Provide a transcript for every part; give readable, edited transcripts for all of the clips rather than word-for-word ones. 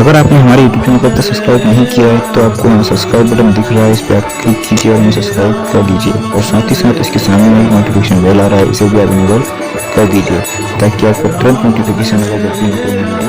अगर आपने हमारे यूट्यूब चैनल को अब तक सब्सक्राइब नहीं किया है तो आपको यहाँ सब्सक्राइब बटन दिख रहा है, इस पर आप क्लिक कीजिए और हमें सब्सक्राइब कर दीजिए। और साथ ही साथ इसके सामने एक नोटिफिकेशन बेल आ रहा है, इसे भी आप इनेबल कर दीजिए ताकि आपको तुरंत नोटिफिकेशन आएगा जब भी वीडियो मिलेगा।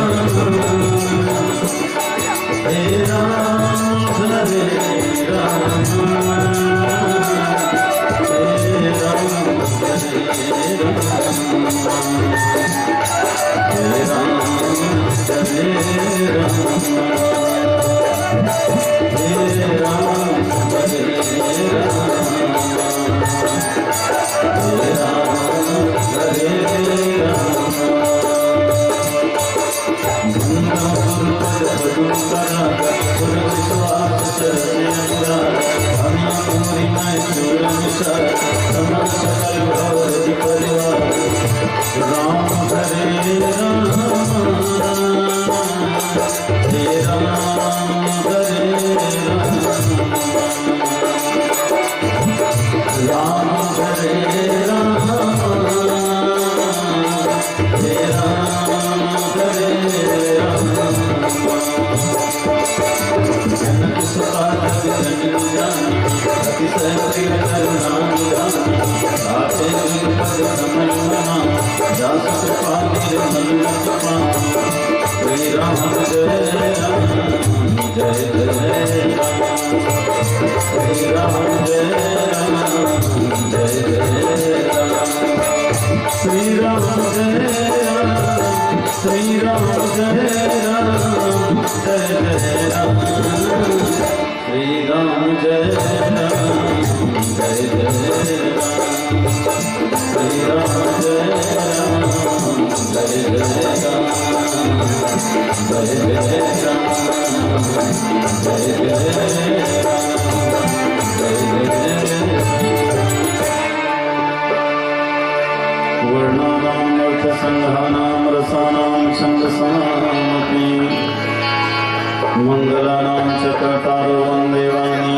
मंगलानां च कर्तारो वन्दे वाणी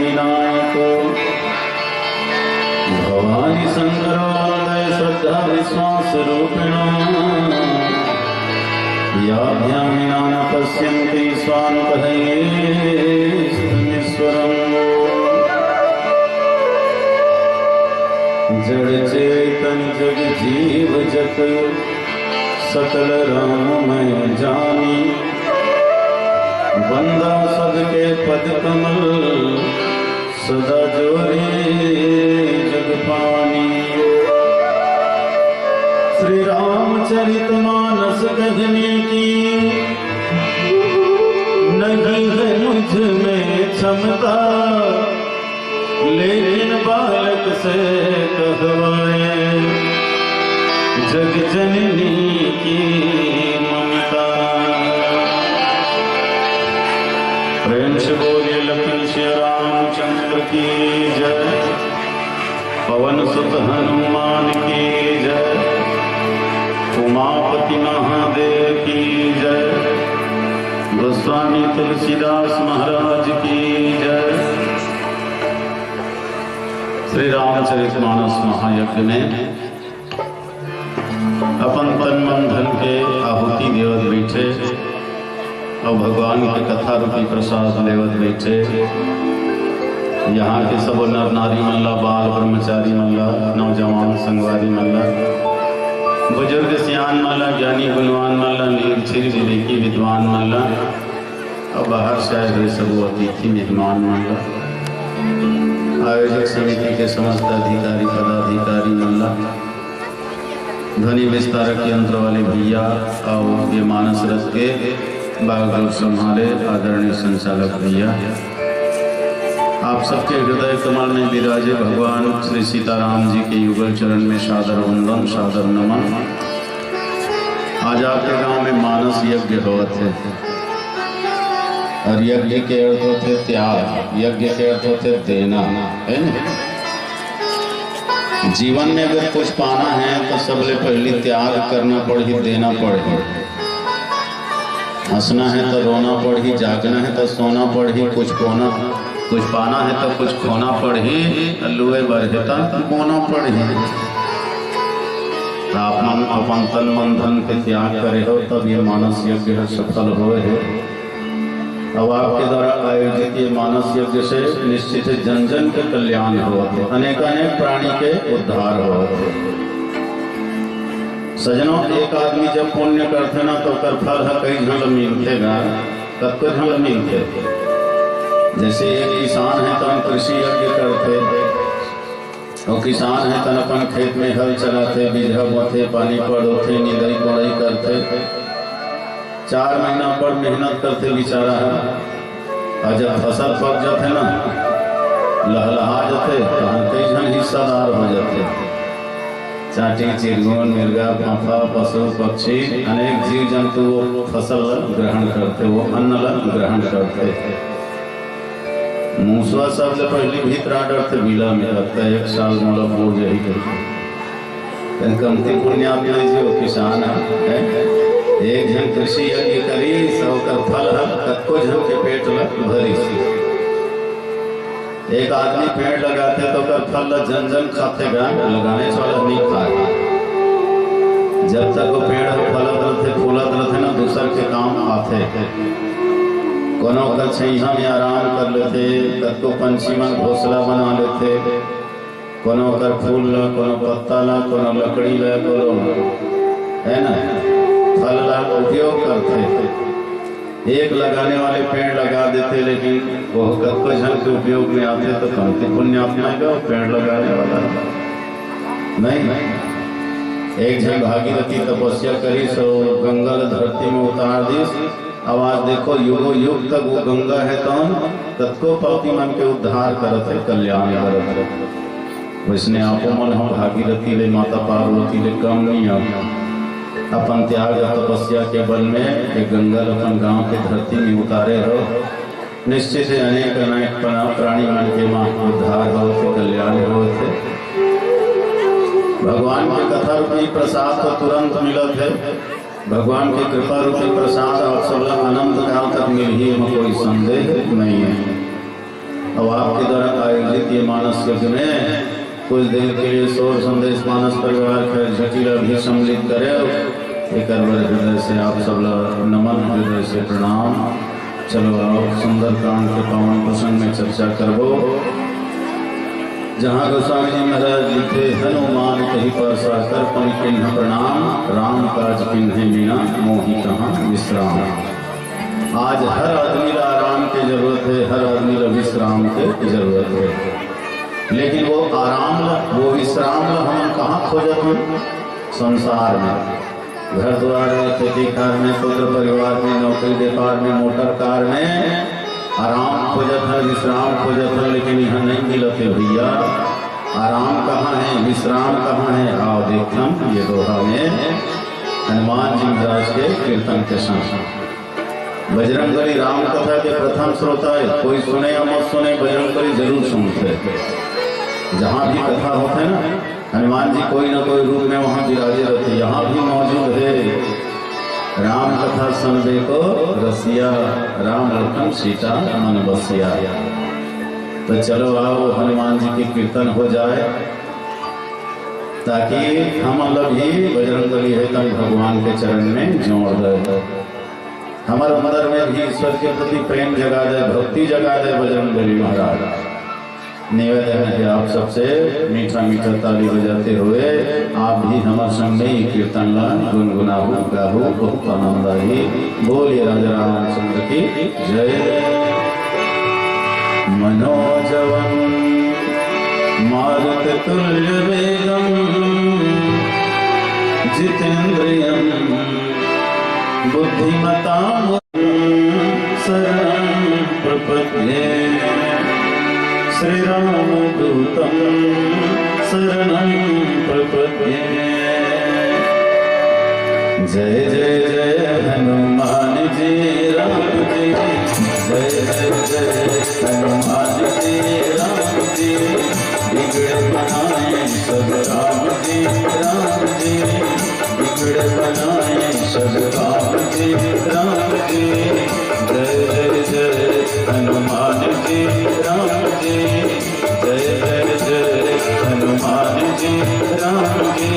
विनायको भवानी शंकरो वन्दे श्रद्धा विश्वास रूपिणो याभ्यां विना न पश्यन्ति स्वानुपहयेश्वरम् जड़ चेतन जग जीव जत सकल राममय जानी बंदा सबके पद कमल सदा जोरे जग पानी। श्री रामचरितमानस कहने की नहीं है मुझ में क्षमता, लेकिन बालक से कहवाए जग जननी की ममता। प्रेम से बोले लखन श्री रामचंद्र की जय, पवन सुत हनुमान की जय, उमापति महादेव की जय, गोस्वामी तुलसीदास महाराज की जय। श्री रामचरितमानस महायज्ञ में अपन तन मन धन के आहुति देवत बैठे और भगवान के कथा रूपी प्रसाद लेवत बैठे। यहाँ के सब नर नारी मल्ला, बाल ब्रह्मचारी मल्ला, नौजवान संगवारी मल्ला, बुजुर्ग सियान मल्ला, ज्ञानी गुणवान मल्ला, निर्छिर विवेकी विद्वान मल्ला और बाहर से आए हुए सब अतिथि मेहमान मल्ला, आयोजक समिति के समस्त अधिकारी पदाधिकारी मल्ला, ध्वनि विस्तारक यंत्र वाले भैया और ये मानस रथ के बागडोर संभाले आदरणीय संचालक भैया, आप सबके हृदय कमल में विराजे भगवान श्री सीताराम जी के युगल चरण में सादर वंदन, सादर नमन। आज आपके गांव में मानस यज्ञ होते थे और यज्ञ के अर्थ होते त्याग, यज्ञ के अर्थ होते देना, है ना। जीवन में अगर कुछ पाना है तो सबसे पहले त्याग करना पड़ेगी, देना पड़ेगी। हंसना है तो रोना पड़ेगी, जागना है तो सोना पड़ेगी, कुछ पाना है तो कुछ खोना पड़ेगी, लुए बरहता खोना पड़ेगी। आप मन अपन तन मन धन के त्याग करे हो तब ये मानस यज्ञ सफल हुए है। अब आपके द्वारा आयोजित ये मानस यज्ञ से निश्चित जन जन के कल्याण हुआ है, अनेक प्राणी के उद्धार हुआ है। सजनों, एक आदमी जब पुण्य करते ना तो कर फल है कई झल मिलते गा, तब तो झल मिलते। जैसे एक किसान है तो हम कृषि यज्ञ करते, और किसान है तो अपन खेत में हल चलाते, बीज बोते, पानी पड़ोते, निदाई कोड़ाई करते, 4 महीना पर मेहनत करते बेचारा है। और जब फसल पक जाते ना, लहलहा जाते तो कई जन हिस्सादार हो जाते। चाटी, चिरगुन, मिर्गा, पंफा, पशु पक्षी अनेक जीव जंतु वो फसल ग्रहण करते, वो अन्न ग्रहण करते। मूसवा सबसे पहले भीतर डरते बिला में लगता है, 1 साल मोला बोझ यही करते। कमती पुण्यात्मा जो किसान है, एक जन कृषि यज्ञ करी, सब का फल कत्को जन के पेट भरी। एक आदमी पेड़ लगाते तो कर फल जन जन खाते गा, लगाने वाला नहीं खाए। जब तक वो पेड़ फलत रहते फूलत रहते ना, दूसर के काम आते। कोनो का छैया में आराम कर लेते, कत्को पंछी मन घोंसला बना लेते, कोनो कर फूल ला, कोनो पत्ता ला, कोनो लकड़ी ला, कोनो है ना फल ला उपयोग करते। एक लगाने वाले पेड़ लगा देते, लेकिन वो कत्को जन के उपयोग में आते तो कमती पुण्यात्मा का पेड़ लगाने वाला नहीं। एक जन भागीरथी तपस्या करी, सो गंगा धरती में उतार दी। अब आज देखो युगो युग तक वो गंगा है तो तत्को पापी मन के उद्धार करते, कल्याण करते। वैसने आपो मन हम भागीरथी ले, माता पार्वती ले कम नहीं आ। अपन त्याग तपस्या के बल में एक गंगा अपन गांव के धरती में उतारे हो, निश्चित है अनेक प्राणी मन के मां उद्धार होते, कल्याण होते। भगवान के कथा रूपी प्रसाद तो तुरंत मिलत है, भगवान की कृपा रूपी प्रसाद आप सब अनंत काल तक मिल ही में कोई संदेह नहीं है। अब आपके द्वारा आयोजित ये मानस यज्ञ में कुछ देर के लिए शोर संदेश मानस परिवार का झटिला भी सम्मिलित करे। एक हृदय से आप सब नमन, हृदय से प्रणाम। चलो आओ सुंदर कांड के पावन प्रसंग में चर्चा करबो। जहाँ गोस्वामी जी महाराज लिखे, हनुमान कही पर साकर पन किन्ह प्रणाम, राम काज किन्ह बिना मोहि कहाँ विश्राम। आज हर आदमी ला आराम की जरूरत है, हर आदमी ला विश्राम की जरूरत है। लेकिन वो आराम ला, वो विश्राम ला हम कहाँ खोजत हैं? संसार में, घर द्वार में, खेती कार में, पुत्र परिवार में, नौकरी व्यापार में, मोटर कार में आराम खोजत है, विश्राम खोजत है। लेकिन यहाँ नहीं मिलते भैया। आराम कहाँ है, विश्राम कहाँ है? आओ देखम ये दोहा में हनुमान जी महाराज के कीर्तन के साथ। बजरंगबली राम कथा के प्रथम श्रोता है। कोई सुने या मत सुने, बजरंगबली जरूर सुनते। जहाँ भी कथा होते ना, हनुमान जी कोई ना कोई रूप में वहाँ विराजे रहते। यहाँ भी मौजूद है। राम कथा सुनबे को रसिया, राम लखन सीता मन बसिया। तो चलो आओ हनुमान जी की कीर्तन हो जाए, ताकि हम मतलब भी बजरंगबली है तब भगवान के चरण में जोड़ दे, हमारे अंदर में भी ईश्वर के प्रति प्रेम जगा दे, भक्ति जगा दे बजरंगबली महाराज। निवेदन है आप सबसे मीठा मीठा ताली बजाते हुए आप भी हमारे संग में कीर्तन ला गुनगुनाहू गाहू, बहुत आनंद आई। बोलिए राजा रामचंद्र की जय। मनोजवम मारुततुल्य वेगम जितेन्द्रियं बुद्धिमतां शरणं प्रपद्ये। श्री रामदूतं शरणं प्रपद्ये। जय जय जय हनुमान जी राम जी, जय जय जय हनुमान जी राम जी। बिगड़े बनाए सब राम जी राम जी, बिगड़े बनाए सब राम जी राम जी। जय जय जय हनुमान जी राम जी, जय जय जय हनुमान जी राम जी।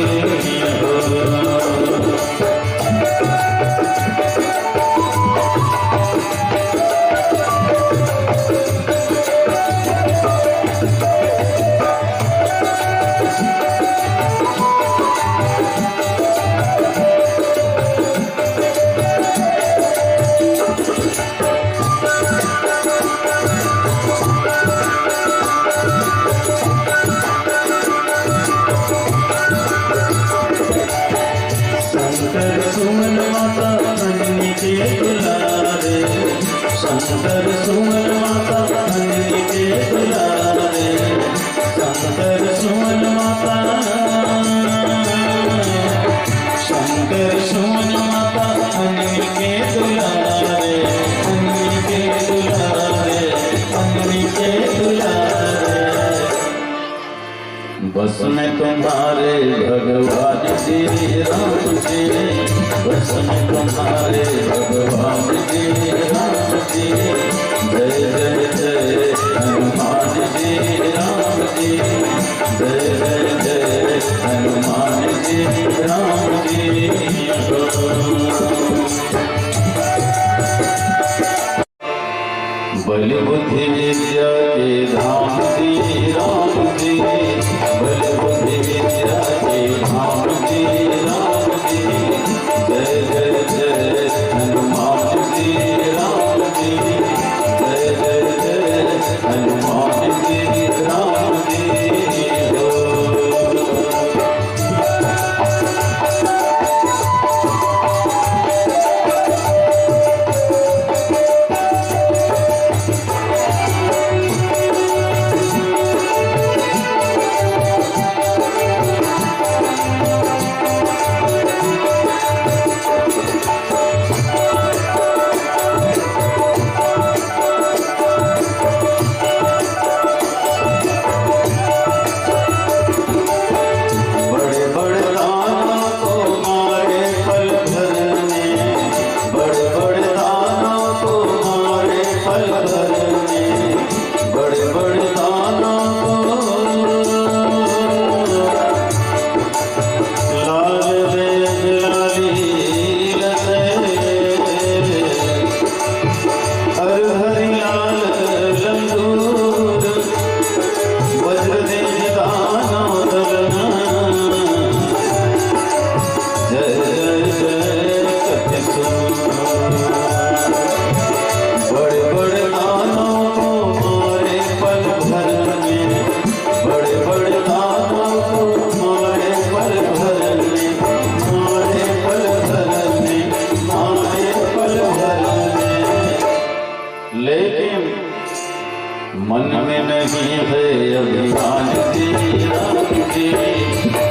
शंकर सुमन माता हरि के दुलारे, शंकर सुमन माता, शंकर सुमन माता हरि के दुलारे, हरि के दुलारे, हरि के दुलारे। बस में तुम्हारे भगवान जी राम जी, बस में तुम्हारे भगवान जी राम जी। जय जय जय हनुमान जी राम जी, जय जय जय हनुमान जी राम जी। बल बुद्धि विद्या के धाम जी राम जी, बल बुद्धि विद्या के धाम जी राम जी। जय जय जय हनुमान जी राम जी, जय जय जय हनुमान में नहीं है अभिमान जी राम जी,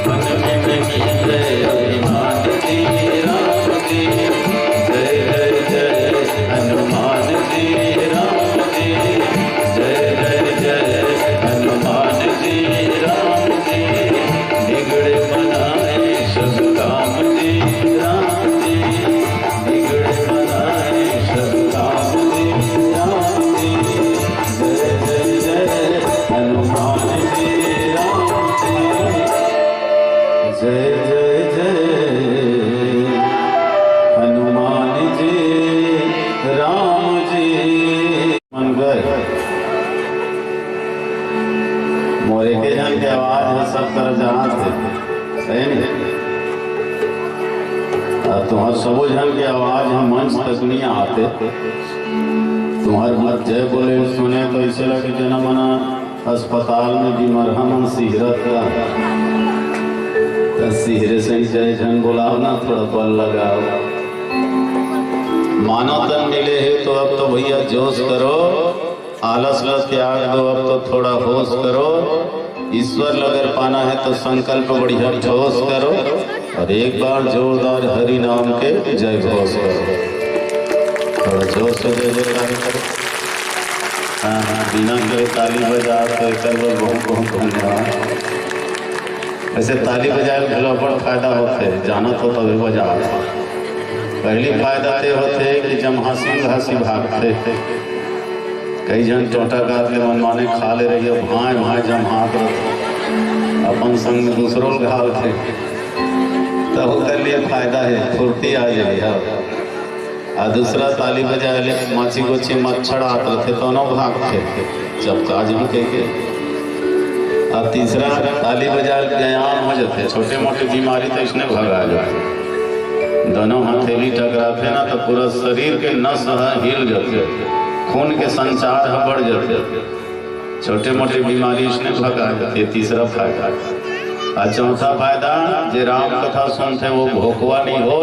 मन में नहीं है अभिमान जी राम जी। जय जय जय हनुमान जी राम जी, जय जय जय हनुमान जी राम जी। बिगड़े बनाए सब काम जी राम जी, बिगड़े बनाए सब काम जी राम जी। जय जय जय हनुमान जी राम जी, जय जय जय हनुमान जी राम जी। मन गए मोरे के जन के आवाज है सब तरह जहाँ थे, सही नहीं? तुम्हारे सबो जन के आवाज हम मंच तक नहीं आते। तुम्हारे मत जय बोले सुने तो ऐसे लगे जना मना अस्पताल में बीमार हम सिहरत का सिहरे से जय जन बोलाओ ना, थोड़ा बल लगाओ। मानव तन मिले है तो अब तो भैया जोश करो, आलस लस त्याग दो, अब तो थोड़ा होश करो। ईश्वर अगर पाना है तो संकल्प बढ़िया ठोस करो, और एक बार जोरदार हरि नाम के जय घोष करो। थोड़ा जोर से जय जयकार करो। हाँ हाँ, बिना करे ताली बजा तो एक बहुत बहुत धन्यवाद। ऐसे ताली बजाए बड़ फायदा होते, जानत हो तभी बजा। पहली फायदा ते होते कि जब हंसी हंसी भागते, कई जन टोटा का के मनमाने खा ले रही है, भाई भाई जम हाथ अपन संग में दूसरों घाव थे, तब कर लिए फायदा है, फुर्ती आ जाए। और दूसरा ताली बजाए ले माची गोची मच्छर आते थे तो न भागते जब काज भी कह। और तीसरा ताली बजा व्यायाम हो जाते, छोटे मोटे बीमारी तो इसने भगा जाते। दोनों हथेली टकराते ना तो पूरा शरीर के नस हिल जाते, खून के संचार बढ़ जाते, छोटे मोटे बीमारी इसने भगा जाते। तीसरा फायदा। और चौथा फायदा जे राम कथा सुनते वो भोकवा नहीं हो।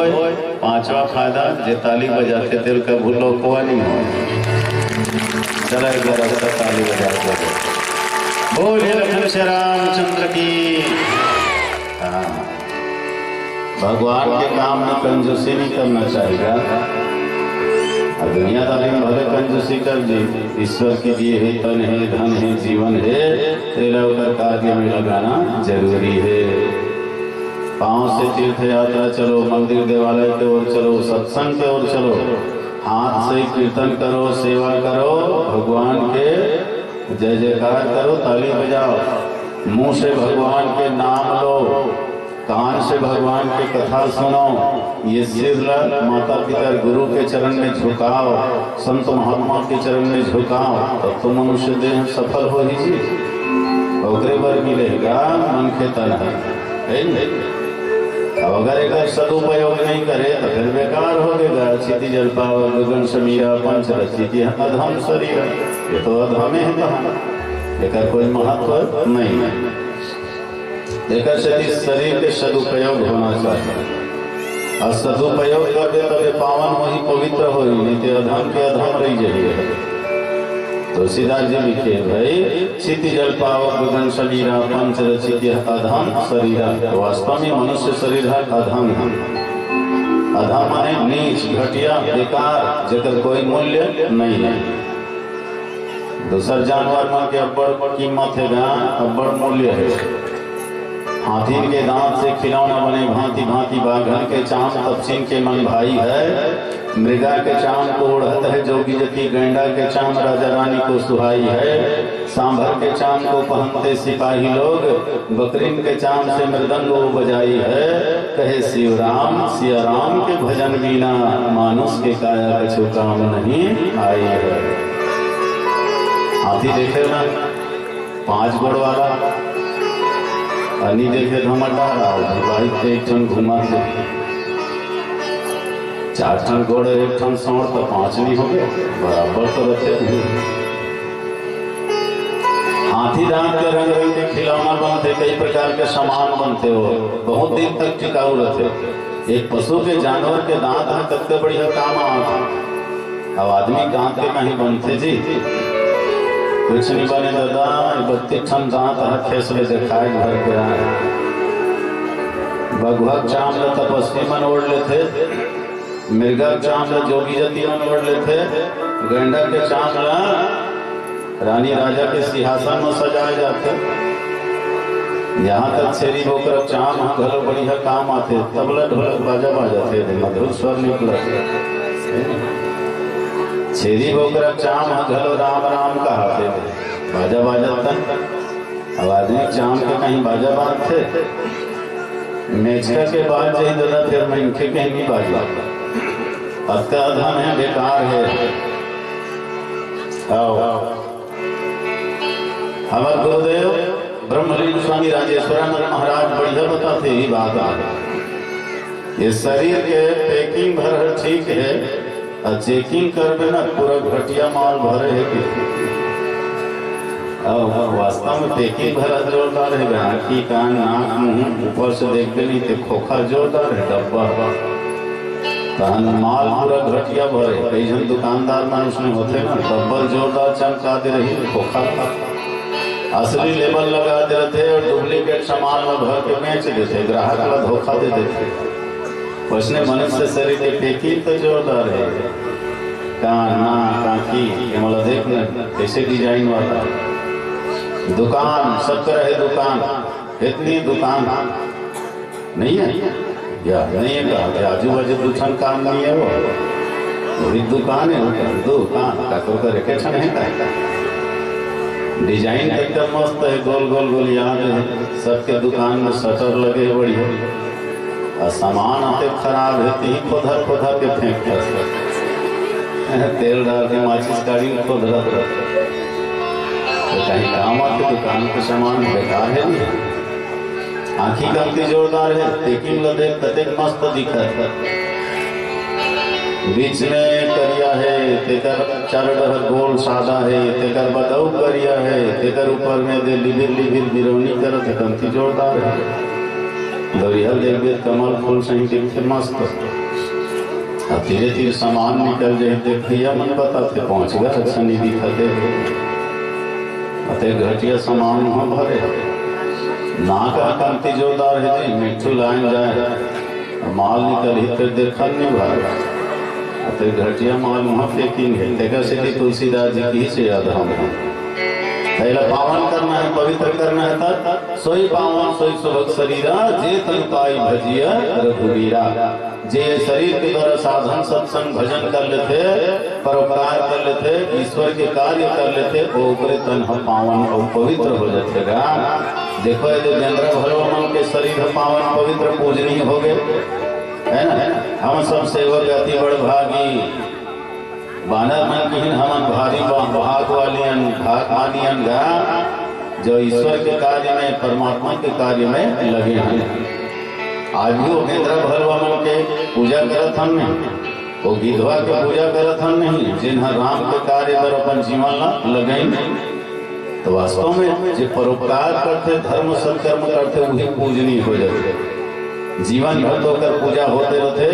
पांचवा फायदा जे ताली बजाते तेल का भूलोकवा नहीं हो। चला एक बार ताली बजाते बोले लखन श्री रामचंद्र की। हाँ, भगवान के काम में कंजूसी नहीं करना चाहिए। दुनियादारी में भले कंजूसी कर दी, ईश्वर के दिए है तन है धन है जीवन है, तेरा उतर कार्य में लगाना जरूरी है। पांव से तीर्थ यात्रा चलो, मंदिर देवालय की ओर चलो, सत्संग की ओर चलो, हाथ से कीर्तन करो, सेवा करो, भगवान के जय जयकार करो, ताली बजाओ, मुंह से भगवान के नाम लो, कान से भगवान की कथा सुनो, ये सिर माता पिता गुरु के चरण में झुकाओ, संत महात्मा के चरण में झुकाओ, तब तो मनुष्य देह सफल हो ही जी। ओकरे पर मिलेगा मन के तन है। अब अगर एक सदुपयोग नहीं करे तो फिर बेकार हो गएगा। क्षिति जल पावर गगन समीरा पंच रचित अधम शरीर, ये तो अधमे है कहानी, लेकर कोई महत्व नहीं है। लेकर शरीर के सदुपयोग होना चाहिए, और सदुपयोग करके तबे पावन हो ही पवित्र हो, नहीं तो अधम के अधम रही जाइए। तुलसीदास जी लिखे भाई क्षिति जल पावक गगन शरीरा पंच रचित अधम शरीरा। वास्तव में मनुष्य शरीर है अधम है। अधम माने नीच घटिया बेकार, जेकर कोई मूल्य नहीं है। दूसर जानवर में के अब्बड़ कीमत है, अब्बड़ मूल्य है। हाथी के दांत से खिलौना बने भांति भांति, बाघन के चाम तपसीन के मन भाई है। मृगा के चाम को उड़हत है जोगी जति, गैंडा के चाम राजा रानी को सुहाई है। सांभर के चाम को पहनते सिपाही लोग, बकरीन के चाम से मृदंग वो बजाई है। कहे शिव राम सिया राम के भजन बिना, मानुष के काया कछु काम नहीं आई है। हाथी देखे ना 5 गोड़ वाला, अनी देखे धमटा भाई एक ठन घुमा से 4 ठन घोड़े 1 ठन सौड़ तो 5 नहीं हो गए, बराबर तो रखे नहीं। हाथी दांत के रंग रंग के खिलौना बनते, कई प्रकार के सामान बनते हो, बहुत दिन तक टिकाऊ रहते। एक पशु के जानवर के दांत है तब तो बढ़िया काम आता। अब आदमी दांत के कहीं बनते जी, कुछ नहीं बने दादा, 32 ठन दांत रखे से दिखाए घर पे आए। भगवत चामल तपस्वी मन ओढ़ लेते, मृगा चामल जोगी जती मन ओढ़ लेते, गेंडा के चामल रानी राजा के सिंहासन में सजाए जाते। यहाँ तक छेरी बोकर चाम घलो बढ़िया काम आते, तबला ढोलक बाजा बाजाते, मधुर स्वर निकलते। छेरी बोकर चाम घलो राम राम कहते, बाजा बाजाता। अब आदमी चाम के कहीं बाजा बांधते, मेचका के बाद जही दादा फिर मंखे कहीं नहीं बाजा। अत्याधन है, बेकार है। हमारे गुरुदेव ब्रह्मलीन स्वामी राजेश्वरानंद महाराज बढ़िया बताते ही बात आ। ये शरीर के पैकिंग भर ठीक है, और चेकिंग करबे ना पूरा घटिया माल भरे है कि वास्तव में पैकिंग भरा जोरदार है। आँखी कान नाक मुंह ऊपर से देखते नहीं तो खोखा जोरदार है, डब्बा माल पूरा घटिया भरे। कई जन दुकानदार मनुष्य में होते ना, डब्बल जोरदार चमका दे रही, खोखा असली लेबल लगा देते और डुप्लीकेट सामान में भर के बेच देते, ग्राहक का धोखा दे देते। उसने मनुष्य शरीर के पैकिंग तो जोरदार है, कान नाक आँखी मतलब देखना कैसे डिजाइन वाला। दुकान सब तरह है, दुकान इतनी दुकान नहीं है या नहीं है, आजू बाजू दुकान काम नहीं है, वो दुकान है, दुकान का तो रिकेशन है। डिजाइन एकदम मस्त है, गोल गोल गोल याद है। सबके दुकान में शटर लगे बढ़िया, और सामान आते खराब है, खोदा खोदा के फेंक तेल डाल के माचिस गाड़ी में खोदा तो कहीं काम आते। दुकान के सामान बेकार है नहीं। आँखी कमती जोरदार है, पैकिंग लदे कतेक मस्त दिखा है। बीच में करिया है, तेकर चारों गोल सादा है, तेकर बदऊ करिया है, तेकर ऊपर में दे लिबिर लिबिर बिरौनी करत है, कंती जोरदार है। दरिया देखबे कमल फूल सही दिखते मस्त। अब धीरे धीरे सामान निकल जाए, देखिए मन बताते पहुंच गया, अच्छा नहीं दिखाते। अतः घटिया सामान वहाँ भरे, नाक कंती जोरदार है जी, मिट्टू लाइन जाए माल निकल ही फिर देखा नहीं भागा। तो घटिया माल वहाँ फेंकिंग है। देखा सीधी तुलसीदास जी की से याद हम पहला पावन करना है, पवित्र करना है, तब सोई पावन सोई सुभग शरीरा, जे तन पाई भजिया रघुवीरा। जे शरीर के द्वारा साधन सत्संग भजन कर लेते, परोपकार कर लेते, ईश्वर के कार्य कर लेते, वो ऊपरे तन पावन और पवित्र हो जातेगा। देखो ये देवेंद्र भगवान के शरीर पावन पवित्र पूजनीय हो गए, है ना। हम सब सेवक अति बड़ भागी, बानर मन की हम भारी भाग वालियन भाग मानियन गा, जो ईश्वर के कार्य में परमात्मा के कार्य में लगे हैं। आज भी वो केंद्र भगवान के पूजा करत हम नहीं, वो गिधवा के पूजा करत हम नहीं, जिन्हें राम के कार्य पर अपन जीवन लगे नहीं। तो वास्तव में जो परोपकार करते, धर्म सत्कर्म करते, वही पूजनीय हो जाते। जीवन भर तो कर पूजा होते रहते,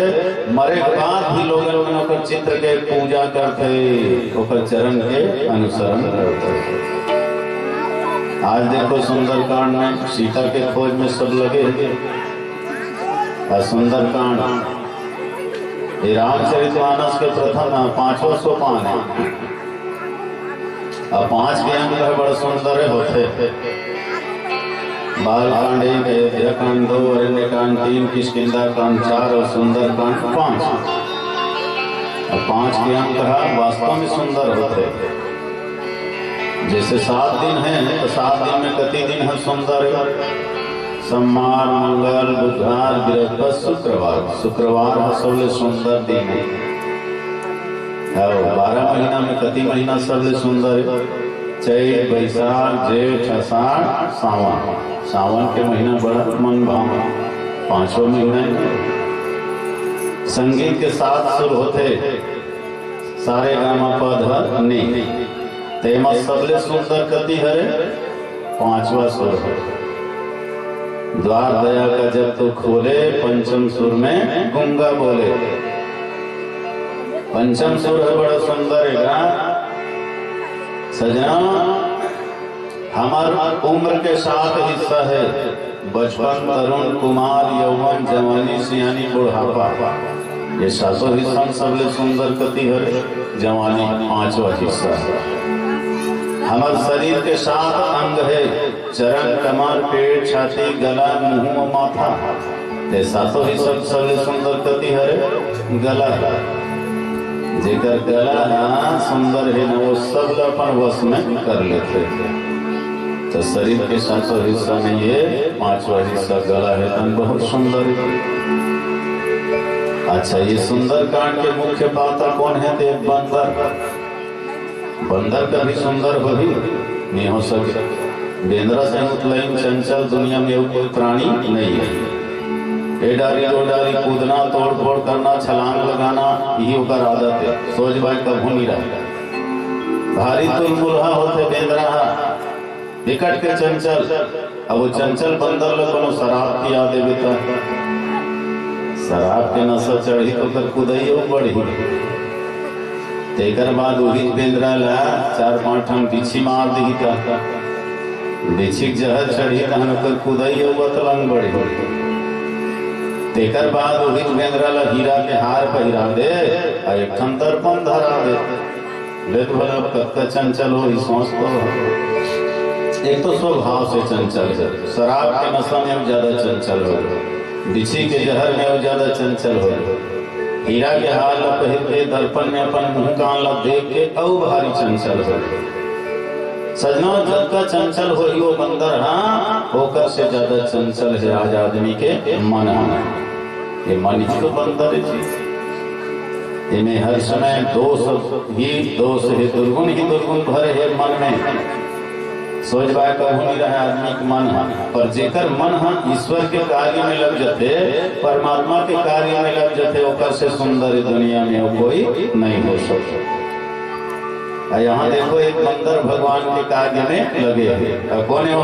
मरे के बाद भी लोग चित्र के पूजा करते, ओकर चरण के अनुसरण करते। आज देखो सुंदरकांड में सीता के खोज में सब लगे हैं। सुंदरकांड ये रामचरितमानस के प्रथम 5वां सोपान है, और 5 के अंग बड़ा सुंदर होते। बालकांड 1, अयोध्याकांड 2, अरण्यकांड 3, किष्किंधाकांड 4 और सुंदरकांड 5। और 5 के अंक वास्तव में सुंदर होते। जैसे 7 दिन है, तो 7 दिन में कति दिन है सुंदर? सोमवार, मंगल, बुधवार, बृहस्पति, शुक्रवार। शुक्रवार है सबले सुंदर दिन है। 12 महीना में कति महीना सबले सुंदर है? चैत, बैसाख, जेठ, आषाढ़, सावन। सावन के महीना बड़ा मन भावा, 5वां महीना है। संगीत के साथ सुर होते, सारे गामा पध नी, तेमा सबले सुंदर कति हरे? 5वां सुर है। द्वार दया का जब तो खोले, पंचम सुर में गुंगा बोले। पंचम सुर है बड़ा सुंदर है। सजना, हमार उम्र के 7 हिस्सा है, बचपन, तरुण, कुमार, यौवन, जवानी, सियानी, बुढ़ापा। ये 7 हिस्सा सबले सुंदर कति है जवानी 5वां हिस्सा है। हमार शरीर के 7 अंग है, चरण, कमर, पेट, छाती, गला, मुंह, माथा। ये 7 हिस्सा सबले सुंदर कति है गला है। जेकर गला सुंदर है ना, वो सब अपन वश में कर लेते हैं। तो शरीर के 7 हिस्सा में ये 5वां हिस्सा गला है, तन बहुत सुंदर है। अच्छा, ये सुंदर कांड के मुख्य पात्र कौन है? तो एक बंदर। बंदर कभी सुंदर हो ही नहीं हो सके। बेंद्रा से मुतलईन चंचल दुनिया में कोई प्राणी नहीं है। ए डारी दो डारी कूदना, तोड़ फोड़ करना, छलांग लगाना, यही ओकर आदत है। सोच भाई कभू नहीं रहा। भारी तुलमुलहा होते बेंद्रा विकट के चंचल। अब वो चंचल बंदर लोग शराब की याद देता। शराब के नशा चढ़ी तो कर कुदाई बढ़ी। तेकर बाद वही बेंद्रा ला 4-5 ठन बिछी मार दी था। बिछी जहर चढ़ी तहन कर कुदाई तलंग बढ़ी। तेकर बाद वही बेंद्रा ला हीरा के हार पहिरा दे और एक ठन दर्पण धरा दे। ले तो भला कब चंचल हो सोच तो। एक तो स्वभाव से चंचल है, शराब के नशा में ज्यादा चंचल हो, बिछी के जहर में ज्यादा चंचल हो, हीरा के हाल पहिर के दर्पण में अपन मुंह कान ला देख के और भारी चंचल हो। सजना, जब का चंचल हो वो बंदर होकर से ज्यादा चंचल है आज आदमी के मन। ये मन ही तो बंदर है। इन्हें हर समय दोष ही दोष है, दुर्गुण ही दुर्गुण भरे है मन में। सोच पाए कभी नहीं रहा आदमी का मन पर जेकर मन ईश्वर के कार्य में लग जाते, परमात्मा के कार्य में लग जाते, ओकर से सुंदर दुनिया में कोई नहीं हो सकता। यहाँ देखो एक बंदर भगवान के कार्य में लगे हैं। कौन है वो?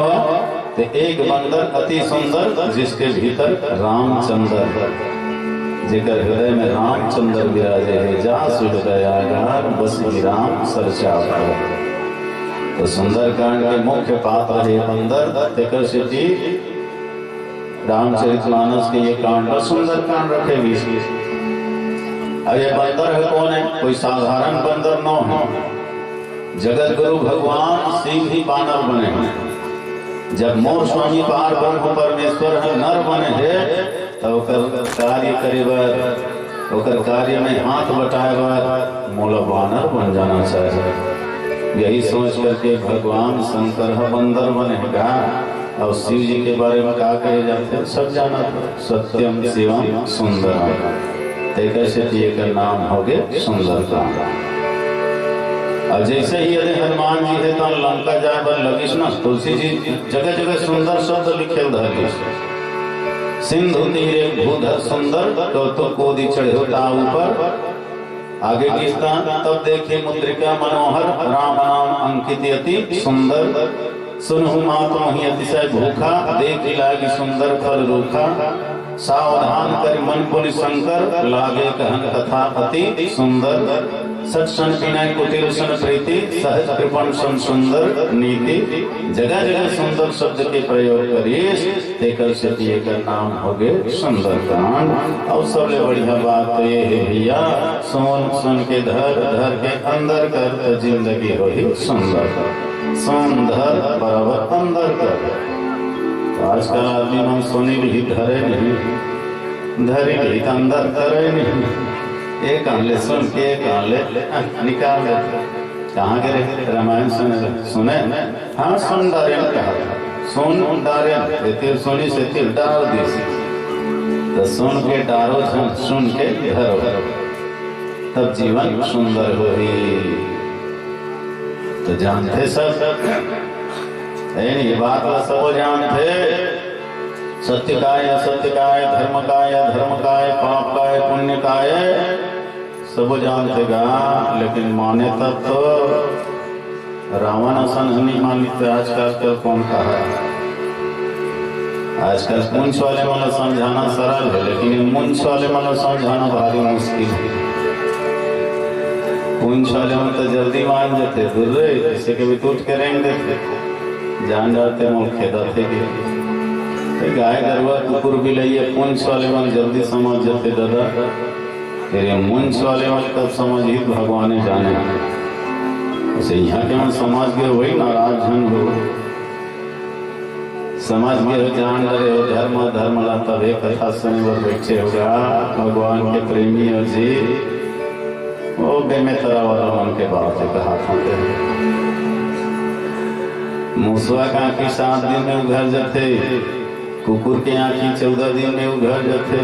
तो एक बंदर अति सुंदर जिसके भीतर रामचंद्र, जेकर हृदय में रामचंद्र विराजे है। जहाँ सुहृदयागार बस राम सरचा। तो सुंदरकांड के मुख्य पात्र है बंदर। तेकर सिद्धि रामचरितमानस के ये कांड पर सुंदरकांड रखे भी। अब ये बंदर है कौन है? कोई साधारण बंदर न हो। जगत गुरु भगवान सिंह ही बानर बने हैं। जब मोर स्वामी पार ब्रह्म परमेश्वर है नर बने है, तो कार्य करे बर, ओकर कार्य में हाथ बटाए बर मोला बानर बन जाना चाहिए। यही सोच करके भगवान शंकर बंदर बनेगा। और शिव जी के बारे में क्या कहे जाते हैं सब जाना। सत्यम शिवम सुंदरम। कैसे का नाम हो गए सुंदरकांड। अब जैसे ही यदि हनुमान जी है तो लंका जाए पर लगिस ना, तुलसी जी जगह जगह सुंदर शब्द लिखे धर। सिंधु तीरे भूधर सुंदर, तो कोदी चढ़े होता ऊपर। आगे किसका? तब देखे मुद्रिका मनोहर, राम नाम अंकित अति सुंदर। सुनहु मातु ही अतिशय भूखा, देख लागी सुंदर फल रूखा। सावधान कर मन पुनि शंकर, लागे कहन कथा अति सुंदर। सत्सन विनय कुटिल सन प्रीति, सहज कृपण सन सुंदर नीति। जगह जगह सुंदर शब्द के प्रयोग करिए, तेकर से का नाम हो गए सुंदरकांड। और सबसे बढ़िया बात तो ये है भैया, सुन के धर के अंदर कर तो जिंदगी हो ही सुंदर। सुंदर बराबर अंदर कर। आजकल आदमी हम सुनी भी धरे नहीं, धरे भी अंदर करे नहीं। एक आनले सुन के एक आनले निकाल ले। कहाँ गए? रामायण सुने? हाँ सुन डारे कहा, सुन डारे तिल सुनी से तिल डाल दी। तो सुन के डारो, सुन के धरो, तब जीवन सुंदर हो ही। तो जानते सब ये बात सब जानते। सत्य काय असत्य काय, धर्म काय अधर्म काय, पाप काय पुण्य काय, सब जानते गा। लेकिन माने तब तो रावण असन नहीं मानते। आजकल तो कौन कहा? आजकल पुंछ वाले मला समझाना सरल है, लेकिन मुंछ वाले मला समझाना भारी मुश्किल है। पूंछ वाले हम तो जल्दी मान जाते दुर्रे इसे कभी टूट के रेंग देते जान जाते मोल खेदा थे कि गाय गरवा कुकुर भी लइए पूंछ वाले मन जल्दी समझ जाते दादा तेरे मुंछ वाले मन तब समझ ही भगवान जाने उसे यहाँ के मन समझ गए वही नाराज झन हो समझ गए हो जान रहे हो धर्म धर्म ला तब एक कथा सुने वर बैठे होगा भगवान के प्रेमी हो जी वो बेमेतरा वाला मन के बात है कहा था मूसवा का आँखी 7 दिन में उघर जाते कुकुर के आँखी 14 दिन में उघर जाते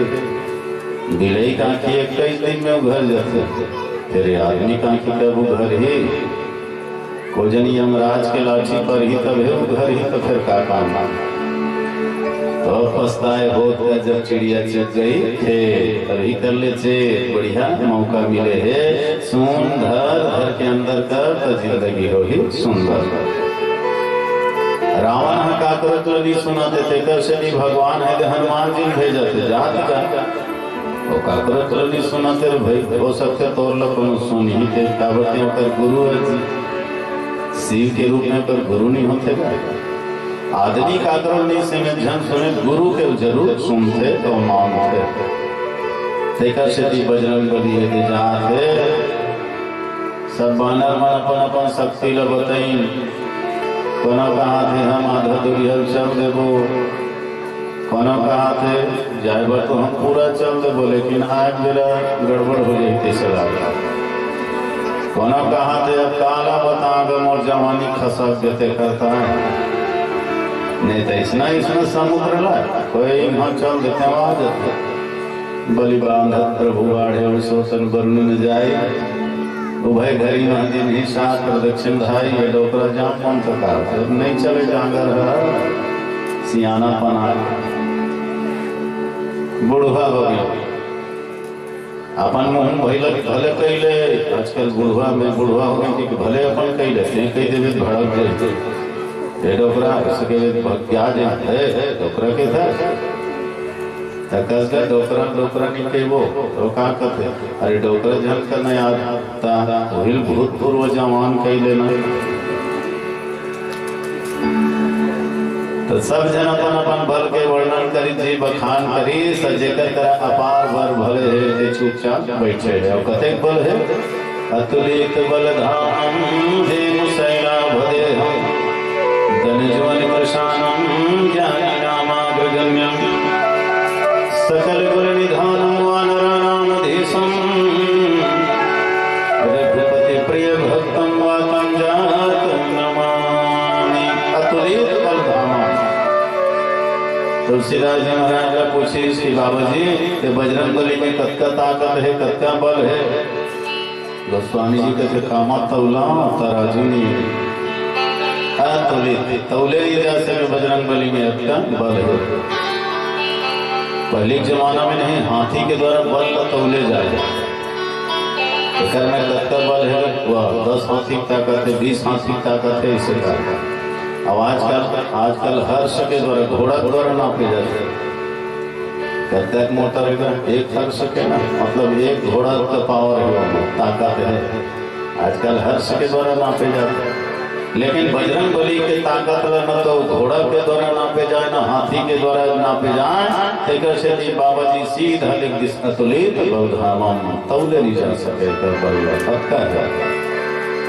बिलई का आँखी 21 दिन में उघर जाते तेरे आदमी का आँखी कब उघर ही कोजनी यमराज के लाठी पर ही तब है उघर ही तो फिर का काम तो पछताए बहुत का जब चिड़िया चुग गई थे तभी कर ले चे बढ़िया मौका मिले है सुन घर के अंदर कर तो जिंदगी हो ही सुंदर रावण हकाकरत लगी सुनाते थे कर भगवान है हनुमान जी भेजा थे जात का वो काकरत लगी सुनाते भाई हो सकते तोर लो कोनो सुन ही थे काबते कर गुरु है शिव के रूप में पर गुरु नहीं होते का आदमी काकरत नहीं सुने जन सुने गुरु के जरूर सुनते तो मानते तेकर से बजरंग बली है जाते सब बानर मन अपन अपन शक्ति ल बताइन कोनो कहा थे हम आधा दुर्यल चल देबो कोनो कहा थे जाए बार तो हम पूरा चल देबो लेकिन आज मेरा गड़बड़ हो गई तीसरा कोनो कहा थे अब काला बतागम और जवानी खसक देते करता है नहीं तो इसना समुद्र ला कोई यहाँ चल देते वहां जाते बलि बांधत प्रभु आढ़े और सोसन बरन न जाए उभय घरी दिन ही 7 प्रदक्षिण धाई ये डोकरा जहाँ कौन सका नहीं चले जांगर सियाना पना बुढ़वा हो गया अपन मुंह भले कैले आजकल बुढ़वा में बुढ़वा हो गए कि भले अपन कैले कई देवे भड़क जाए ये डोकरा उसके क्या है डोकरा के था तकस डोकरा निके वो तो का करते अरे डोकरा जन करना आता हिल भूतपूर्व जवान कही लेना तो सब जन अपन अपन बल के वर्णन करी जी बखान करी सजेकर तरह अपार बर भले है जे चुपचाप बैठे है और कतेक बल है अतुलित बल धाम हे मुसैला भदे हम धनजवन प्रशानम ज्ञानी नामाग्रगम्यम सकल गुण निधानम वानरानामधीशम रघुपति प्रिय भक्तम वातम जातम नमामि अतुलित बलधामा तुलसीदास जी महाराज का पूछे श्री बाबा जी ये बजरंग बली में कत्का ताकत है कत्का बल है गोस्वामी जी कहते कामा तौला तराजू नहीं अतुलित तौले जैसे बजरंग बली में अत्का बल है पहले जमाना में नहीं हाथी के द्वारा बल तौले जाए घर में कत्का बल है वह 10 हाथी ताकत है 20 हाथी ताकत है इसे अब आजकल हर्ष के द्वारा घोड़ा द्वारा नापे जाते कत्का मोटर है एक हर्ष के ना मतलब एक घोड़ा का पावर है ताकत है आजकल हर्ष के द्वारा नापे जाते हैं लेकिन बजरंग बली के ताकत न तो घोड़ा के द्वारा नापे जाए ना हाथी के द्वारा नापे जाए से बाबा जी सीधा लिख दिस अतुलित बलधामम तौले नहीं जा सके बल कत्का है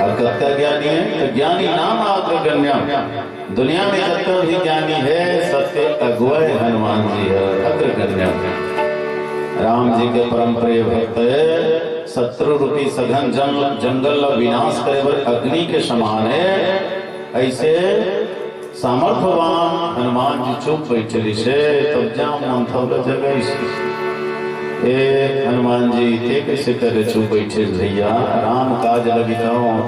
और कत्का ज्ञानी है तो ज्ञानी नाम अग्रगण्यम दुनिया में कत्का भी ज्ञानी है सत्य अगुआ हनुमान जी है अग्रगण्यम राम जी के परम प्रिय भक्त है शत्रु रूपी सघन जंगल विनाश करे वर अग्नि के समान है ऐसे सामर्थ्यवान हनुमान जी चुप बैठे से तब जाम मंथव जगह ए हनुमान जी ते कैसे करे चुप बैठे भैया राम काज लगी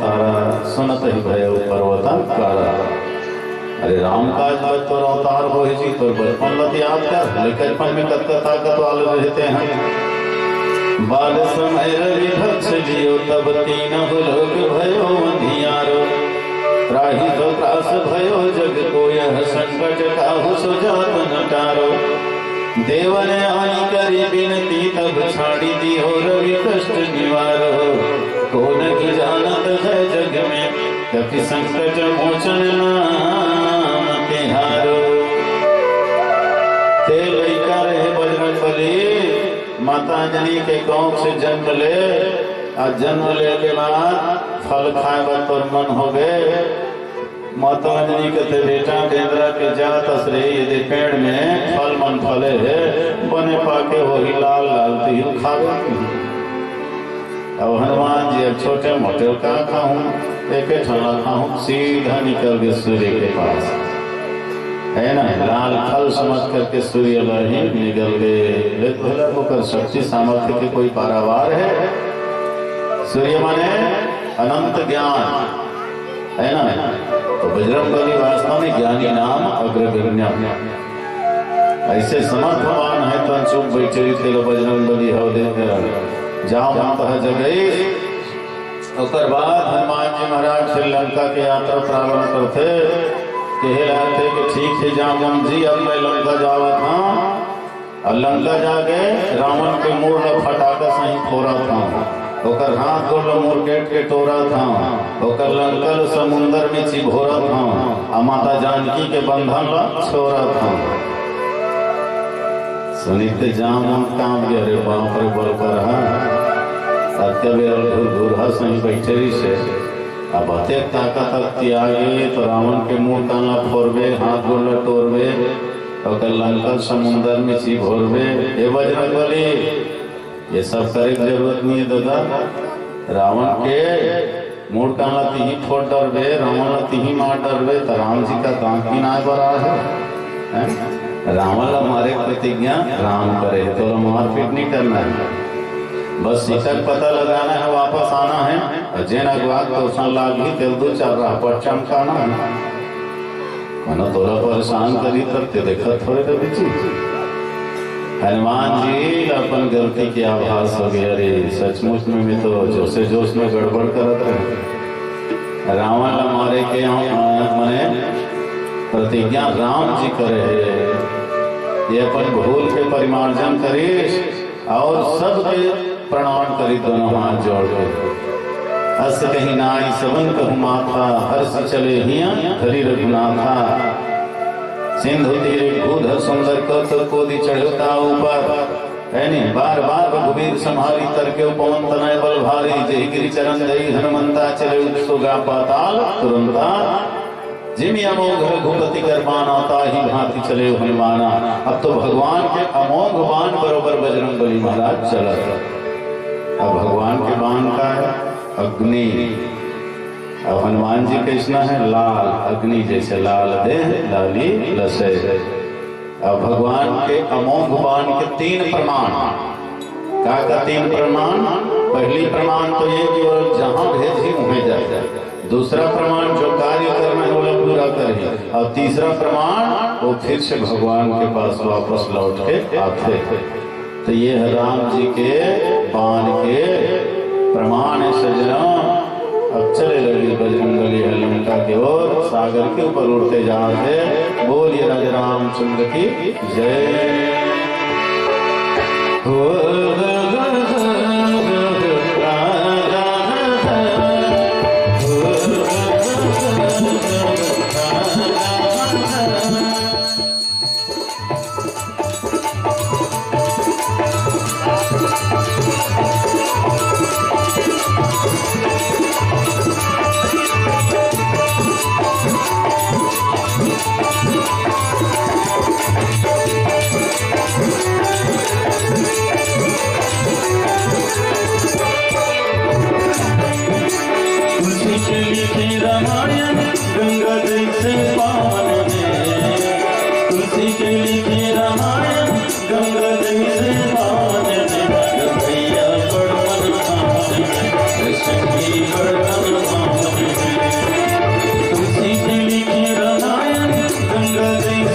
तारा सुनत ही भय पर्वता कारा अरे राम काज तो अवतार हो जी तो बचपन लत याद कर लेकिन में कत्का ताकत वाले रहते हैं बाल समय रवि भक्ष जियो तब 3 लोग भयो अंधियारो त्राहि तो त्रास भयो जग को यह संकट काहु सो जात न टारो देवन आनी करी बिनती तब छाड़ी दियो रवि कष्ट निवारो कौन की जानत है जग में, कपि संकट मोचन नाम तिहारो। ते लइका रहे बजरंग बली, माता जनी के कोख से जन्म ले, और जन्म ले के बाद फल खाए बात पर मन हो गए। माता जनी कहते बेटा केंद्रा के जात असरे यदि पेड़ में फल मन फले है, बने पाके वही लाल लाल तिल खावे। अब हनुमान जी अब छोटे मोटे का खाऊं, एक ठना खाऊं, सीधा निकल गए सूर्य के पास, है ना। लाल फल समझ करके सूर्य ही निकल गए। होकर शक्ति सामर्थ्य के कोई पारावार है। सूर्य माने अनंत ज्ञान, है ना। तो बजरंगबली वास्तव में ज्ञानी नाम अग्रगण्य, ऐसे समर्थवान है तो चुप बैठे थे बजरंगबली हो दे जाओ माता जगई। उसके बाद हनुमान जी महाराज श्रीलंका के यात्रा प्रारंभ करते, कहलाते कि ठीक है जामुन जी अब मैं लंका जावा था, और लंका जाके रावण के मुंह में फटाका सही फोड़ा था, ओकर हाथ गोल मुर्गेट के टोरा था, ओकर लंकल समुंदर में चिभोरा था, और माता जानकी के बंधन ला छोरा था। सुनिते जामुन काम गया, रे बाप रे बल पर घूर सही बैठे रही से। अब अते ताकत त्यागे तो रावण के मुंह ताला फोड़बे, हाथ गोल टोरबे, ओकर लंकल समुंदर में चिभोरबे। ये बजरंगबली ये सब करे की जरूरत नहीं है दादा। रावण के मूड काला तिही फोड़ डरबे, रावण तिही मार डरबे, तो राम जी का दांत भी ना बरा है। रावण ला मारे प्रतिज्ञा राम करे, तो मारपीट नहीं करना है, बस इतक पता लगाना है, वापस आना है, और जेन अगवाद तो लाग भी तेल दो चार राह पर चमकाना है। मनो तोरा परेशान करी तब ते देखा थोड़े तो बिची। हनुमान जी अपन गलती की आभास हो गया, अरे सचमुच में भी तो जोशे जोश में गड़बड़ करत रहे। रावण ला मारे के मने प्रतिज्ञा राम जी करे है, ये अपन भूल के परिमार्जन करे और सबके प्रणाम करी दोनों हाथ जोड़ के। अस कहीं नाई सबन कहूँ माथा, हर्ष चले हिया हरि रघुनाथा। सिंधु तीरे भूधर सुंदर कौतुक कोदि चढ़ता ऊपर, है नी बार बार रघुवीर संहारी तरके पवन तनय बल भारी। जय गिरि चरण जय हनुमंता चले सुगा पाताल तुरंता। जिमि अमोघ रघुपति करबाना, ताहि भांति चले हनुमाना। अब तो भगवान के अमोघ बाण बरोबर बजरंगबली महाराज चला। अब भगवान के बाण का है अग्नि, अब हनुमान जी कृष्ण है लाल, अग्नि जैसे लाल देह लाली लसे। अब भगवान के अमोघ बाण के 3 प्रमाण। का 3 प्रमाण? पहली प्रमाण तो ये कि वो जहां भेजी वहीं जाए। दूसरा प्रमाण जो कार्य करना है वो पूरा करे, और तीसरा प्रमाण वो फिर से भगवान के पास वापस लौट के आते। तो ये है राम जी के बाण के प्रमाण है सजना। अब चले लगे बजरंगबली लंका की ओर, सागर के ऊपर उड़ते जाते। बोलिए राजा रामचंद्र की जय। रामायण गंगा जैसे पावन है, तुलसी के लिखे रामायण गंगा जैसे पावन है। भैया बड़वन पावन है, शक्ति बड़वन पावन है। तुलसी के लिखे रामायण गंगा जैसे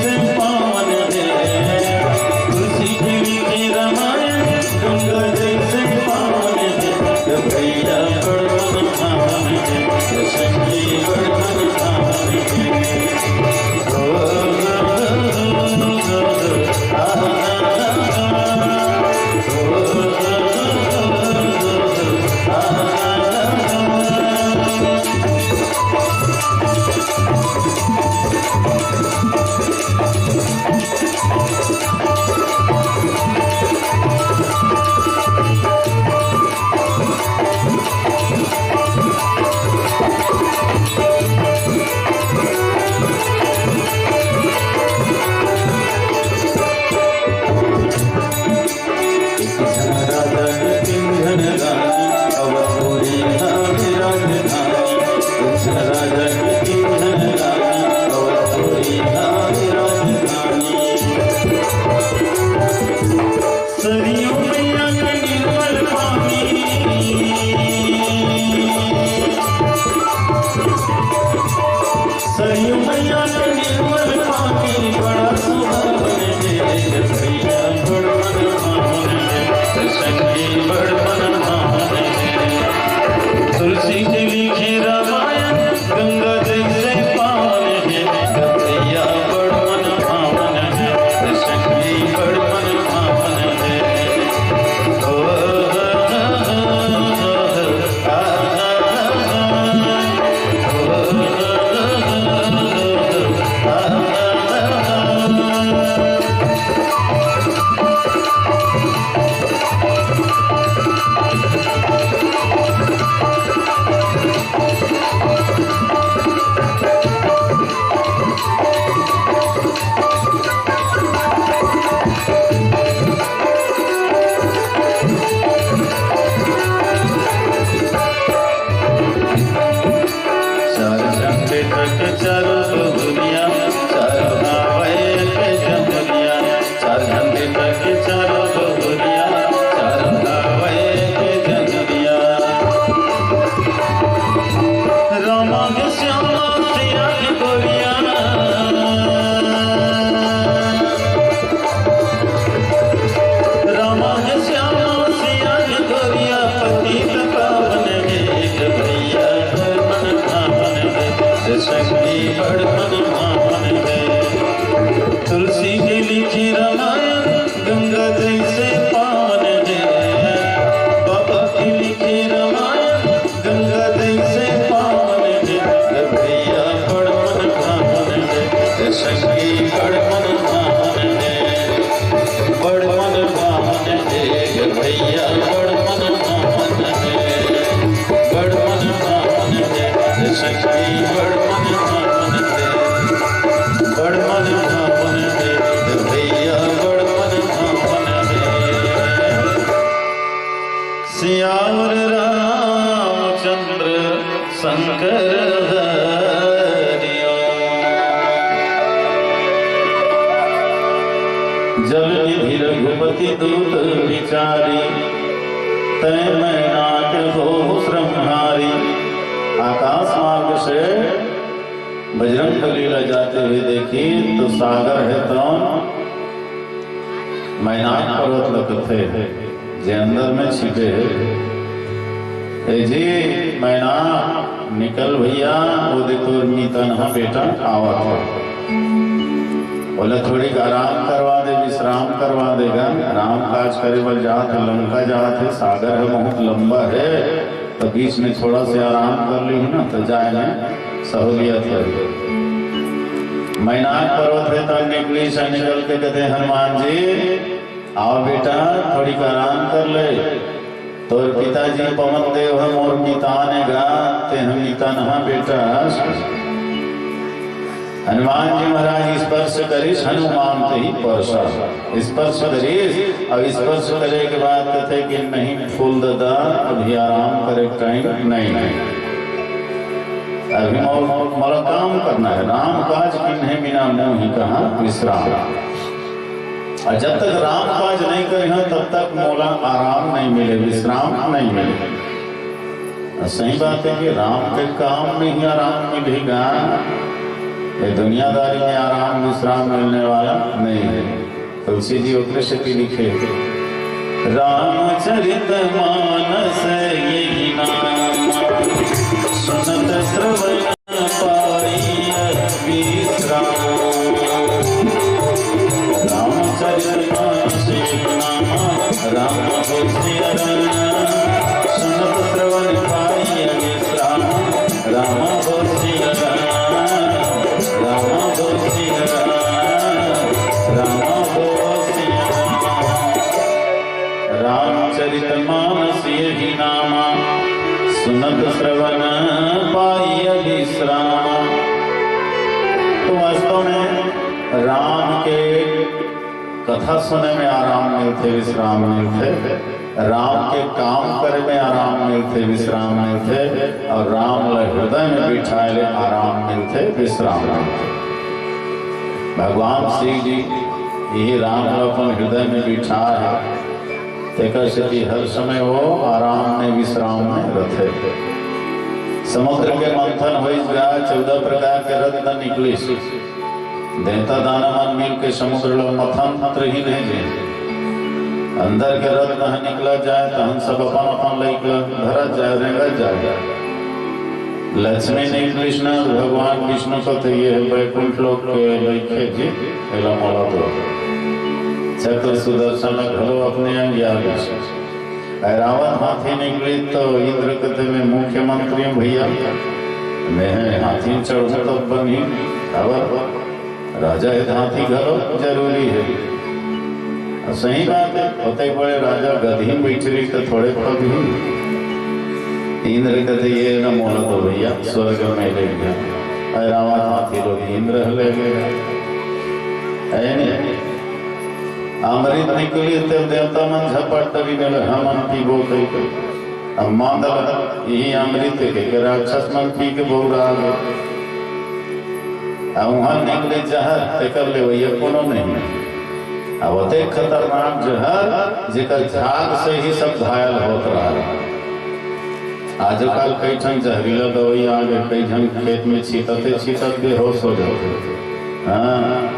सियावर रामचंद्र शंकर हरिओ। जब निधि रघुपति दूत विचारी, तय मैनाक हो श्रमहारी। आकाश मार्ग से बजरंग लीला जाते हुए देखी तो सागर है तौन मैनाक पर्वत लगते जे अंदर में छिपे जी मैना निकल भैया वो देखो तनहा बेटा आवा था। बोले थोड़ी आराम करवा दे, विश्राम करवा देगा। राम काज करे बल जात लंका जात है, सागर है बहुत लंबा है, तो बीच में थोड़ा से आराम कर ली ना तो जाए में सहूलियत है। मैनाक पर्वत है तब निकली से निकल के कहते हनुमान जी आओ बेटा थोड़ी आराम कर ले। तो पिताजी पवन देव हम और पिता ने गा ते हम पिता नहा बेटा। हनुमान जी महाराज स्पर्श करीस, हनुमान ते ही परसा स्पर्श करीस। अब स्पर्श करे के बाद कहते कि नहीं फूल दादा अभी आराम करे टाइम नहीं अभी मोला काम करना है। राम काज किन्हें बिना मुँह ही कहा विश्राम। और जब तक राम काज नहीं करे तब तक मोला आराम नहीं मिले, विश्राम नहीं मिले। सही बात है कि राम के काम में ही आराम मिलेगा, ये दुनियादारी में आराम विश्राम मिलने वाला नहीं है। तुलसी जी उपनिषद लिखे रामचरित मानस यही नाम, सुनत श्रवण पाई विश्राम। रामचरित मानस यही नाम, राम भक्ति सुनत श्रवण पाई विश्राम। राम भक्ति राम भक्ति राम के कथा सुने में आराम मिलते, विश्राम मिलते, राम के काम करे में आराम मिलते, विश्राम मिलते, और राम हृदय में बिठाए ले आराम मिलते, विश्राम मिलते। भगवान श्री जी यही राम अपन हृदय में बिठा है, तेकर से हर समय वो आराम में विश्राम में रहते। समुद्र के मंथन हो गया, 14 प्रकार के रत्न निकली, देवता दानव मिल के समुद्र लो मथन मात्र ही नहीं दे, अंदर के रत्न निकला जाए तो हम सब अपन अपन लेकर भरत जाए, रेंगत जाए। लक्ष्मी ने कृष्ण भगवान विष्णु को तो ये वैकुंठ लोक के लेखे जी एला मोला तो चतुर सुदर्शन घरो अपने अंग्याल। रावण हाथी निकली तो इंद्र कहते में मुख्यमंत्री भैया मैं हाथी चढ़ू तो बनी, अब राजा है हाथी घरो जरूरी है। सही बात है, होते बड़े राजा गधी बैठरी तो थोड़े पग ही। इंद्र कहते ये न मोला तो भैया स्वर्ग में ले गया, रावण हाथी लोग इंद्र ले गया। अमृत निकली तो देवता मन झपट तभी ने हम पीबो कई अम्मा दल यही अमृत के राक्षस मन पी के बहु आ गए। वहां निकले जहर ते कर ले भैया कोनो नहीं, अब होते खतरनाक जहर जेकर झाग से ही सब घायल होत रहा। आजकल कई ठन जहरीला दवाई आ गए, कई जन खेत में छींटते छींटते बेहोश हो जाते। हाँ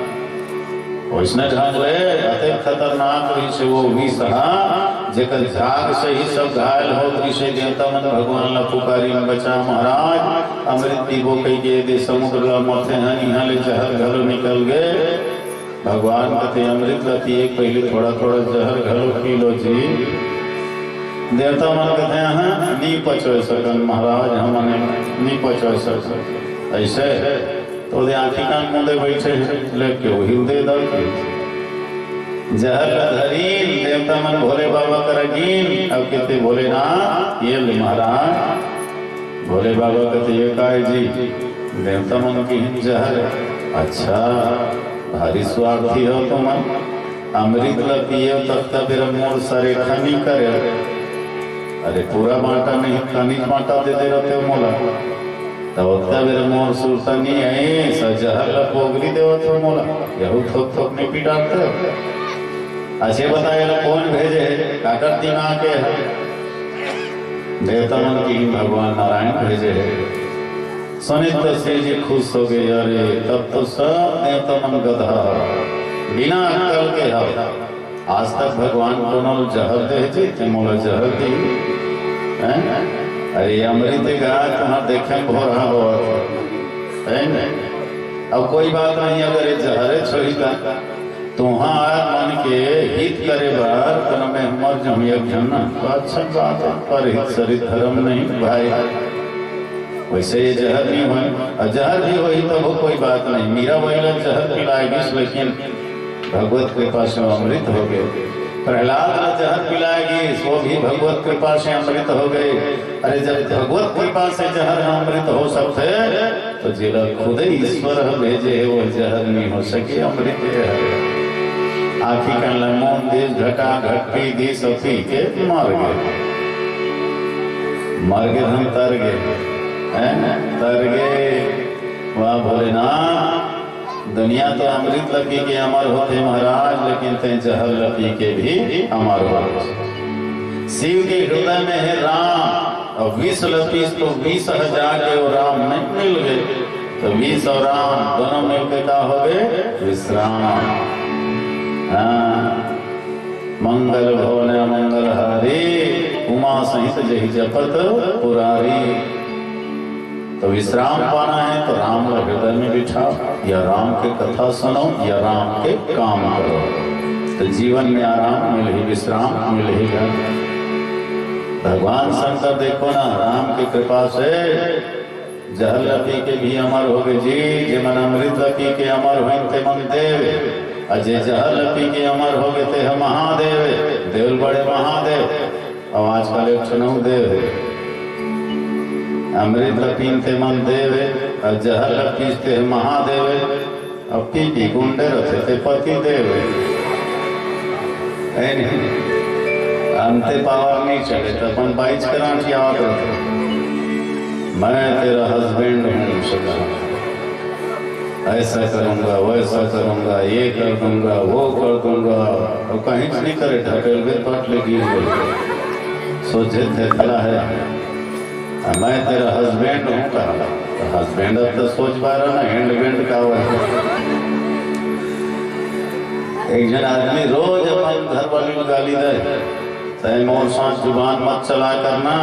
वैष्णव ढंग रहे अति खतरनाक रही से वो विष जेकर झाग से ही सब घायल हो रही से देवता मन भगवान ला पुकारी में बचा महाराज अमृत पीबो कई के दे समुद्र ला मथे हैं यहाँ ले जहर घलो निकल गए। भगवान कहते अमृत ला पिए पहले थोड़ा थोड़ा जहर घलो पी लो जी। देवता मन कहते हैं नहीं पचो सकन महाराज हमने नहीं पचो सकन ऐसे तो आखी कान मुंदे बैठे लेके वही दे दो जहर धरीन देवता मन भोले बाबा करगीन। अब कहते भोले ना ये ले महाराज, भोले बाबा कहते ये काय जी देवता मन की जहर। अच्छा भारी स्वार्थी हो तुम, अमृत ल पियो तब तक मोर सरे खनी करे। अरे पूरा बांटा नहीं खनिज बांटा देते रहते हो मोला, तब मेरे मोर सुल्तानी है सजहर ला पोगरी देव तो मोला यहू थोक थोक नहीं पिटाते। अच्छे बताए कौन भेजे काकर दिमाग के है देवता मन की भगवान नारायण भेजे है। सुनित तो श्री जी खुश हो गए, अरे तब तो सब देवता मन गधा बिना अक्ल के है। आज तक भगवान को जहर दे जी मोला जहर दी है। अरे अमृत गाय तुम्हारा देखे भोरा हो अब कोई बात नहीं, अगर ये जहरे छोड़ी का तुम्हार मन के हित करे बार तो मैं मर जाऊं एक जन्ना तो अच्छा बात है, पर हित शरीर धर्म नहीं भाई। वैसे ये जहर नहीं हुई, जहर भी हुई तो वो कोई बात नहीं। मीरा वही जहर पिलाएगी लेकिन भगवत कृपा से अमृत हो गए। प्रहलाद जहर पिलाएगी वो भी भगवत कृपा से अमृत हो गए। अरे जब भगवत कृपा से जहर अमृत हो सकते तो जिला खुद ही ईश्वर भेजे वो जहर नहीं हो सके अमृत है। आखी का लमोन देश घटा घटी दी सफी के मर गए, मर गए हम तर गए तर गए। वाह भोलेनाथ, दुनिया तो अमृत लपी के अमर होते महाराज, लेकिन ते जहर लपी के भी अमर होते। शिव के हृदय में है राम और 20 लपी तो 20,000 के और राम में मिल गए, तो 20 और राम दोनों मिलकर का हो गए विश्राम। मंगल भवन मंगल हारी उमा सहित जही जपत पुरारी। तो विश्राम पाना है तो राम का हृदय में बिठाओ, या राम के कथा सुनो या राम के काम करो, तो जीवन में आराम मिल ही विश्राम मिल ही गया। भगवान शंकर देखो ना राम की कृपा से जहर लपी के भी अमर हो गए जी। जे मन अमृत लपी के अमर हुए थे मन देव, अजय जहर लपी के अमर हो गए थे महादेव, देवल बड़े महादेव। अब आजकल एक चुनाव देव है, अमृत लपीन थे मन देव और जहर लपीते महादेव। अब पी गुंडे रहते थे पति देव अंते पावर नहीं चले तो अपन बाइच कराची आवत रहते मैं तेरा हस्बैंड हूँ सदा ऐसा करूंगा वैसा करूंगा ये कर दूंगा वो कर दूंगा और कहीं नहीं करे ढकेल के पट लगी सोचे थे खड़ा है मैं तेरा हस्बैंड हूँ कहा तो हस्बैंड अब तो सोच पा रहा ना हैंडबैंड का हुआ एक जन आदमी रोज अपन घर वाली को गाली दे तय मोर सांस जुबान मत चला करना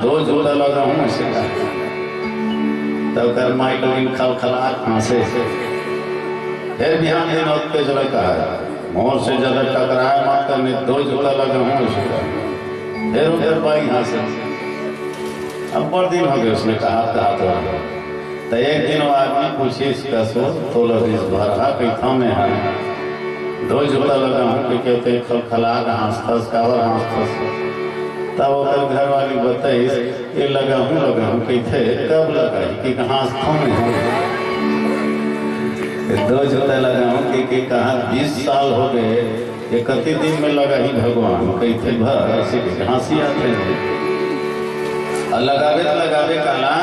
दो जूता लगा हूँ इसे तब कर माई लोग खलखलाट हंसे फिर ध्यान दिन पे जला कहा मोर से ज्यादा टकराए मत करने दो जूता लगा हूँ उसका फिर उधर पाई हंसे अब पर दिन हो गए उसने कहा तो एक दिन वो आदमी पूछी इसका सो तो लगे भरा कहीं थामे है दो जूता लगा हूँ कि कहते खलखला हंसतस कावर हंसतस तब वो घर वाली बताई ये लगा हूँ कहते कब लगाई कि कहाँ थामे हूँ दो जूता लगा हूँ कि कहा 20 साल हो गए ये कति दिन में लगा ही भगवान कहते भर ऐसे हंसी आते हैं लगावे काला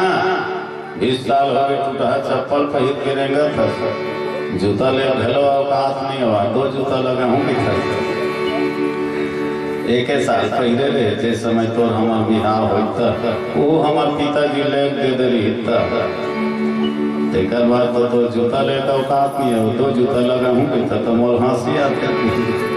20 साल हो गए टूटा चप्पल पहिर के रेंगा था जूता ले भेलो औकात नहीं हुआ दो जूता लगा हूँ कि एक साल पहले रहे जे समय तो हमार बिहार होता वो हमार पिताजी ले दे रही एक बार तो जूता ले औकात नहीं है दो जूता लगा हूँ कि तो मोर हंसी आती